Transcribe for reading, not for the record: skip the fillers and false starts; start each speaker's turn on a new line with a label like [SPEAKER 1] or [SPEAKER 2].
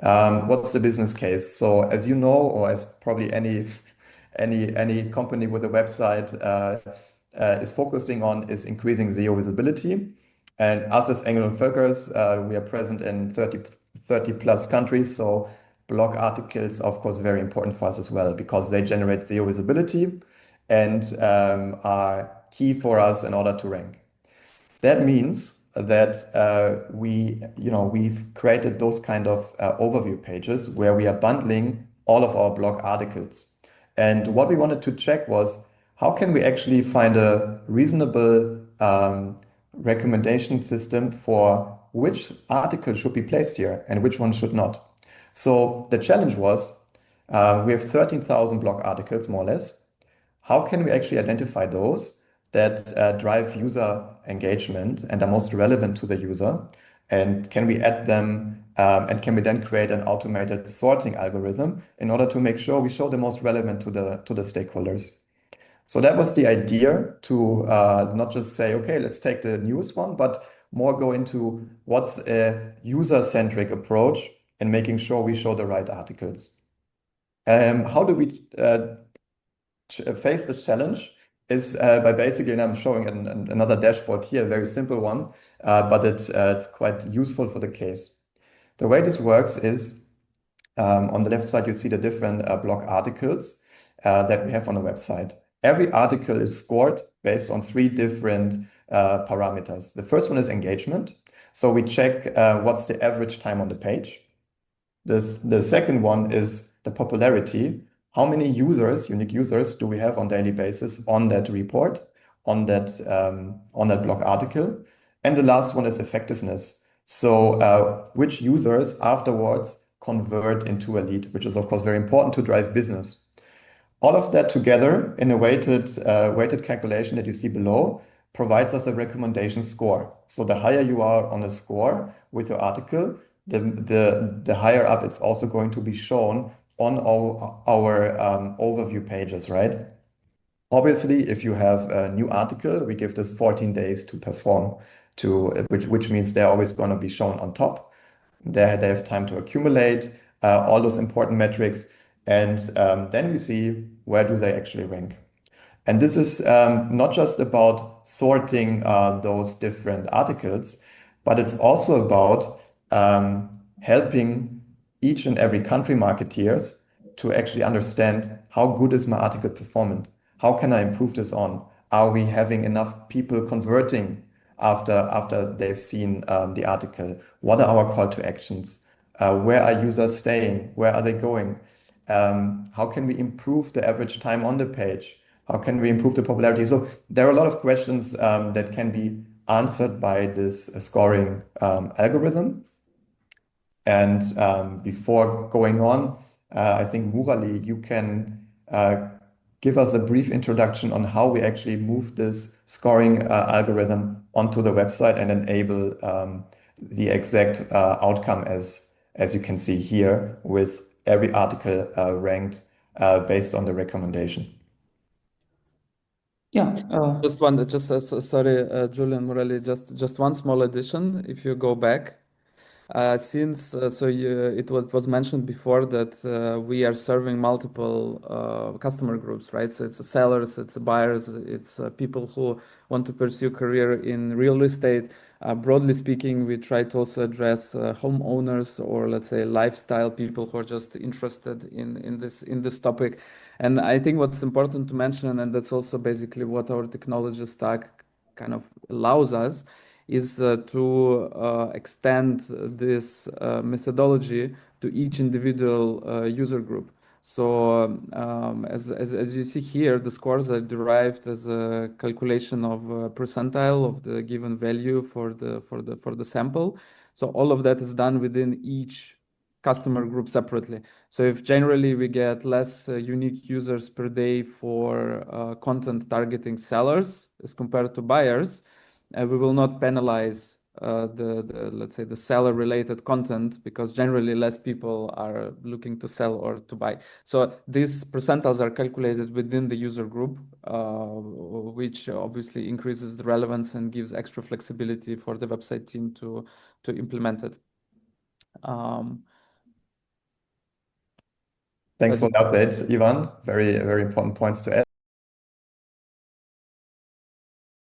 [SPEAKER 1] What's the business case? So as you know, or as probably any company with a website is focusing on, is increasing SEO visibility. And us as Engel Völkers, we are present in 30 plus countries. So blog articles, of course, very important for us as well because they generate SEO visibility and are key for us in order to rank. That means that we've created those kind of overview pages where we are bundling all of our blog articles. And what we wanted to check was how can we actually find a reasonable recommendation system for which article should be placed here and which one should not. So the challenge was we have 13,000 blog articles, more or less. How can we actually identify those that drive user engagement and are most relevant to the user? And can we add them and can we then create an automated sorting algorithm in order to make sure we show the most relevant to the stakeholders? So that was the idea to not just say, okay, let's take the newest one, but more go into what's a user-centric approach and making sure we show the right articles. How do we face the challenge is by basically, and I'm showing another dashboard here, a very simple one, but it's quite useful for the case. The way this works is on the left side, you see the different blog articles that we have on the website. Every article is scored based on 3 different parameters. The first one is engagement. So we check what's the average time on the page. The second one is the popularity. How many users, unique users, do we have on daily basis on that report, on that blog article? And the last one is effectiveness. So which users afterwards convert into a lead, which is of course very important to drive business. All of that together in a weighted calculation that you see below provides us a recommendation score. So the higher you are on a score with your article, the higher up it's also going to be shown on our overview pages, right? Obviously, if you have a new article, we give this 14 days to perform, which means they're always going to be shown on top. They have time to accumulate all those important metrics, and then we see where do they actually rank. And this is not just about sorting those different articles, but it's also about helping each and every country marketeers to actually understand how good is my article performance? How can I improve this on? Are we having enough people converting after they've seen the article? What are our call to actions? Where are users staying? Where are they going? How can we improve the average time on the page? How can we improve the popularity? So there are a lot of questions that can be answered by this scoring algorithm. And before going on, I think Murali, you can give us a brief introduction on how we actually move this scoring algorithm onto the website and enable the exact outcome as you can see here with every article ranked based on the recommendation.
[SPEAKER 2] Yeah.
[SPEAKER 3] Sorry, Julian, Murali, just one small addition. If you go back, it was mentioned before that we are serving multiple customer groups, right? So it's sellers, it's buyers, it's people who want to pursue career in real estate. Broadly speaking, we try to also address homeowners or let's say lifestyle people who are just interested in this topic. And I think what's important to mention, and that's also basically what our technology stack kind of allows us, is to extend this methodology to each individual user group. So as you see here, the scores are derived as a calculation of a percentile of the given value for the sample. So all of that is done within each customer group separately. So if generally we get less unique users per day for content targeting sellers as compared to buyers, we will not penalize let's say the seller related content because generally less people are looking to sell or to buy. So these percentiles are calculated within the user group, which obviously increases the relevance and gives extra flexibility for the website team to implement it.
[SPEAKER 1] Thanks for the update, Ivan. Very, very important points to add.